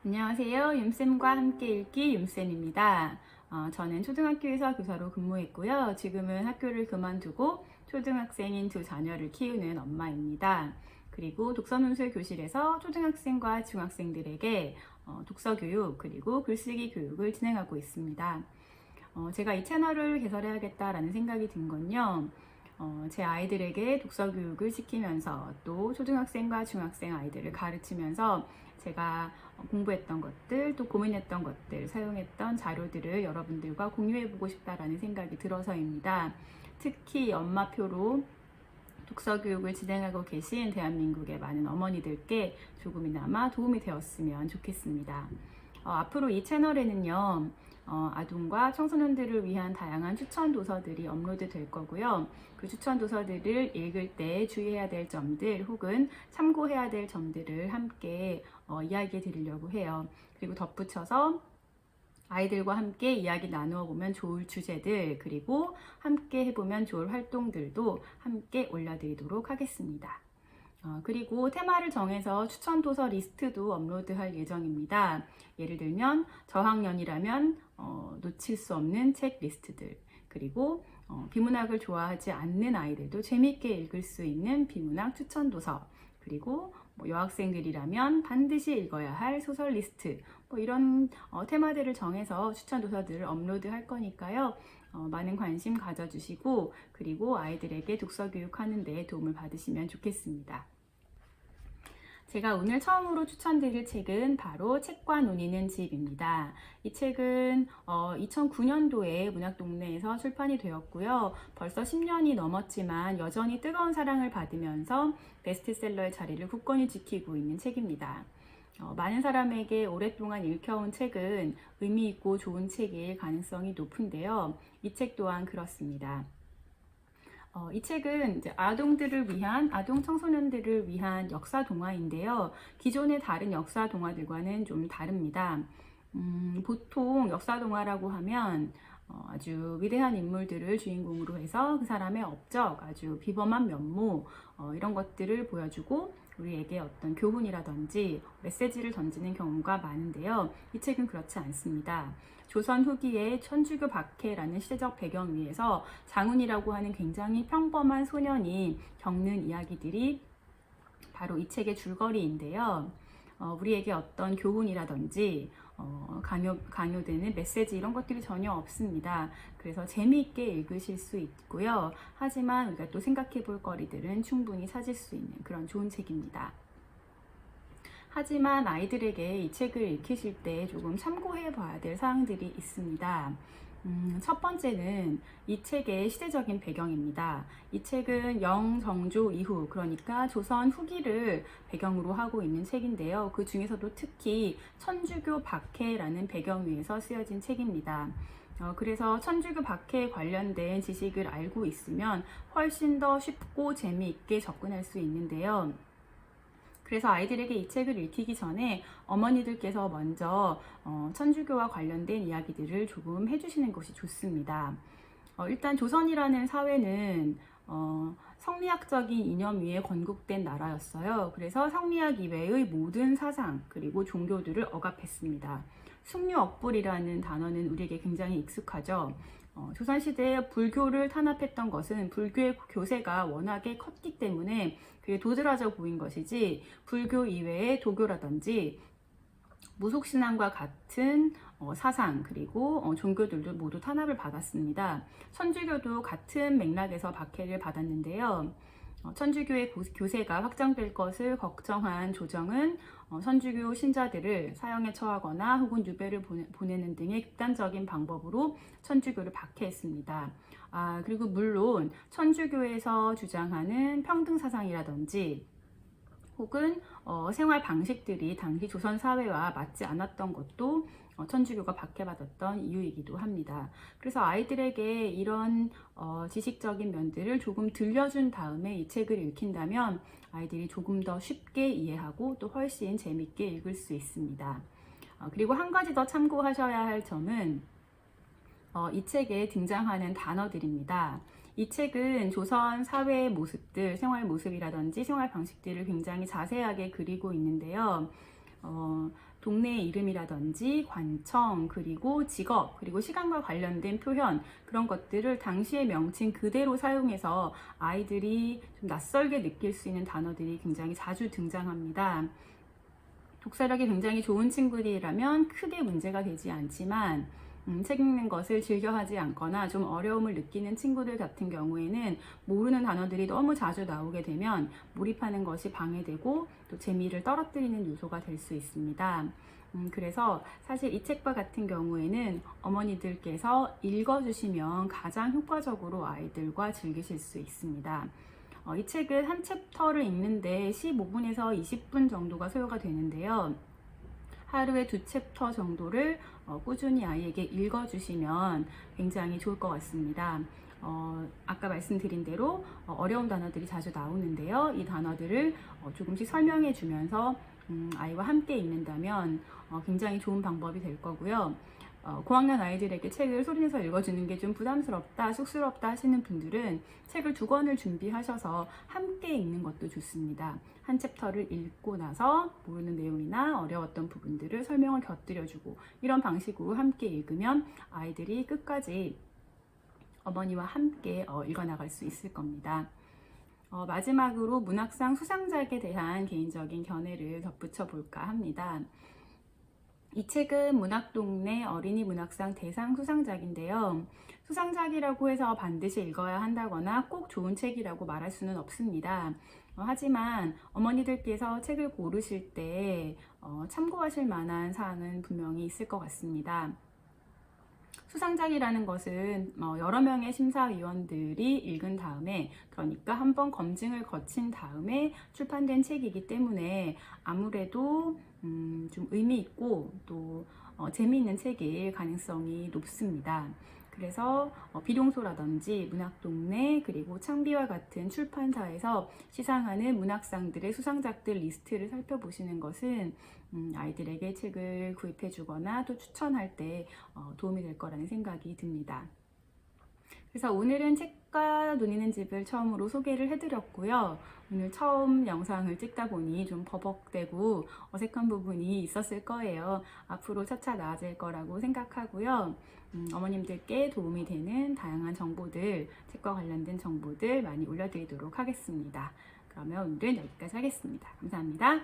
안녕하세요. 윤쌤과 함께 읽기 윤쌤입니다. 저는 초등학교에서 교사로 근무했고요. 지금은 학교를 그만두고 초등학생인 두 자녀를 키우는 엄마입니다. 그리고 독서논술 교실에서 초등학생과 중학생들에게 독서 교육 그리고 글쓰기 교육을 진행하고 있습니다. 제가 이 채널을 개설해야겠다라는 생각이 든 건요. 제 아이들에게 독서 교육을 시키면서 또 초등학생과 중학생 아이들을 가르치면서 제가 공부했던 것들, 또 고민했던 것들, 사용했던 자료들을 여러분들과 공유해보고 싶다라는 생각이 들어서입니다. 특히 엄마표로 독서 교육을 진행하고 계신 대한민국의 많은 어머니들께 조금이나마 도움이 되었으면 좋겠습니다. 앞으로 이 채널에는요, 아동과 청소년들을 위한 다양한 추천 도서들이 업로드 될 거고요. 그 추천 도서들을 읽을 때 주의해야 될 점들 혹은 참고해야 될 점들을 함께 이야기해 드리려고 해요. 그리고 덧붙여서 아이들과 함께 이야기 나누어 보면 좋을 주제들 그리고 함께 해보면 좋을 활동들도 함께 올려드리도록 하겠습니다. 그리고 테마를 정해서 추천 도서 리스트도 업로드할 예정입니다. 예를 들면 저학년이라면 놓칠 수 없는 책 리스트들, 그리고 비문학을 좋아하지 않는 아이들도 재미있게 읽을 수 있는 비문학 추천 도서, 그리고 여학생들이라면 반드시 읽어야 할 소설 리스트, 이런 테마들을 정해서 추천 도서들을 업로드할 거니까요. 많은 관심 가져주시고 그리고 아이들에게 독서 교육하는 데 도움을 받으시면 좋겠습니다. 제가 오늘 처음으로 추천드릴 책은 바로 책과 논의는 집입니다. 이 책은 2009년도에 문학동네에서 출판이 되었고요. 벌써 10년이 넘었지만 여전히 뜨거운 사랑을 받으면서 베스트셀러의 자리를 굳건히 지키고 있는 책입니다. 많은 사람에게 오랫동안 읽혀온 책은 의미 있고 좋은 책일 가능성이 높은데요. 이 책 또한 그렇습니다. 이 책은 이제 아동 청소년들을 위한 역사 동화인데요. 기존의 다른 역사 동화들과는 좀 다릅니다. 보통 역사 동화라고 하면 아주 위대한 인물들을 주인공으로 해서 그 사람의 업적, 아주 비범한 면모, 이런 것들을 보여주고 우리에게 어떤 교훈이라든지 메시지를 던지는 경우가 많은데요. 이 책은 그렇지 않습니다. 조선 후기에 천주교 박해라는 시대적 배경 위에서 장훈이라고 하는 굉장히 평범한 소년이 겪는 이야기들이 바로 이 책의 줄거리인데요. 우리에게 어떤 교훈이라든지 강요되는 메시지 이런 것들이 전혀 없습니다. 그래서 재미있게 읽으실 수 있고요. 하지만 우리가 또 생각해 볼 거리들은 충분히 찾을 수 있는 그런 좋은 책입니다. 하지만 아이들에게 이 책을 읽히실 때 조금 참고해 봐야 될 사항들이 있습니다. 첫 번째는 이 책의 시대적인 배경입니다. 이 책은 영정조 이후, 그러니까 조선 후기를 배경으로 하고 있는 책인데요. 그 중에서도 특히 천주교 박해라는 배경 위에서 쓰여진 책입니다. 그래서 천주교 박해에 관련된 지식을 알고 있으면 훨씬 더 쉽고 재미있게 접근할 수 있는데요. 그래서 아이들에게 이 책을 읽히기 전에 어머니들께서 먼저 천주교와 관련된 이야기들을 조금 해주시는 것이 좋습니다. 일단 조선이라는 사회는 성리학적인 이념 위에 건국된 나라였어요. 그래서 성리학 이외의 모든 사상 그리고 종교들을 억압했습니다. 숭유억불이라는 단어는 우리에게 굉장히 익숙하죠. 조선시대에 불교를 탄압했던 것은 불교의 교세가 워낙에 컸기 때문에 그게 도드라져 보인 것이지, 불교 이외의 도교라든지 무속신앙과 같은 사상 그리고 종교들도 모두 탄압을 받았습니다. 천주교도 같은 맥락에서 박해를 받았는데요. 천주교의 교세가 확장될 것을 걱정한 조정은 천주교 신자들을 사형에 처하거나 혹은 유배를 보내는 등의 극단적인 방법으로 천주교를 박해했습니다. 그리고 물론 천주교에서 주장하는 평등 사상이라든지 혹은 생활 방식들이 당시 조선 사회와 맞지 않았던 것도 천주교가 박해받았던 이유이기도 합니다. 그래서 아이들에게 이런 지식적인 면들을 조금 들려준 다음에 이 책을 읽힌다면 아이들이 조금 더 쉽게 이해하고 또 훨씬 재밌게 읽을 수 있습니다. 그리고 한 가지 더 참고하셔야 할 점은 이 책에 등장하는 단어들입니다. 이 책은 조선 사회의 모습들, 생활 모습이라든지 생활 방식들을 굉장히 자세하게 그리고 있는데요. 동네의 이름이라든지 관청, 그리고 직업, 그리고 시간과 관련된 표현, 그런 것들을 당시의 명칭 그대로 사용해서 아이들이 좀 낯설게 느낄 수 있는 단어들이 굉장히 자주 등장합니다. 독서력이 굉장히 좋은 친구들이라면 크게 문제가 되지 않지만 책 읽는 것을 즐겨하지 않거나 좀 어려움을 느끼는 친구들 같은 경우에는 모르는 단어들이 너무 자주 나오게 되면 몰입하는 것이 방해되고 또 재미를 떨어뜨리는 요소가 될 수 있습니다. 그래서 사실 이 책과 같은 경우에는 어머니들께서 읽어주시면 가장 효과적으로 아이들과 즐기실 수 있습니다. 이 책은 한 챕터를 읽는데 15분에서 20분 정도가 소요가 되는데요. 하루에 2챕터 정도를 꾸준히 아이에게 읽어주시면 굉장히 좋을 것 같습니다. 아까 말씀드린 대로 어려운 단어들이 자주 나오는데요. 이 단어들을 조금씩 설명해 주면서 아이와 함께 읽는다면 굉장히 좋은 방법이 될 거고요. 고학년 아이들에게 책을 소리내서 읽어주는 게 좀 부담스럽다, 쑥스럽다 하시는 분들은 책을 2권을 준비하셔서 함께 읽는 것도 좋습니다. 한 챕터를 읽고 나서 모르는 내용이나 어려웠던 부분들을 설명을 곁들여주고 이런 방식으로 함께 읽으면 아이들이 끝까지 어머니와 함께 읽어나갈 수 있을 겁니다. 마지막으로 문학상 수상작에 대한 개인적인 견해를 덧붙여 볼까 합니다. 이 책은 문학동네 어린이 문학상 대상 수상작인데요. 수상작이라고 해서 반드시 읽어야 한다거나 꼭 좋은 책이라고 말할 수는 없습니다. 하지만 어머니들께서 책을 고르실 때 참고하실 만한 사항은 분명히 있을 것 같습니다. 수상작이라는 것은 여러 명의 심사위원들이 읽은 다음에, 그러니까 한번 검증을 거친 다음에 출판된 책이기 때문에 아무래도 좀 의미 있고 또 재미있는 책일 가능성이 높습니다. 그래서 비룡소라든지 문학동네 그리고 창비와 같은 출판사에서 시상하는 문학상들의 수상작들 리스트를 살펴보시는 것은 아이들에게 책을 구입해 주거나 또 추천할 때 도움이 될 거라는 생각이 듭니다. 그래서 오늘은 책과 논의는 집을 처음으로 소개를 해드렸고요. 오늘 처음 영상을 찍다 보니 좀 버벅대고 어색한 부분이 있었을 거예요. 앞으로 차차 나아질 거라고 생각하고요. 어머님들께 도움이 되는 다양한 정보들, 책과 관련된 정보들 많이 올려드리도록 하겠습니다. 그러면 오늘은 여기까지 하겠습니다. 감사합니다.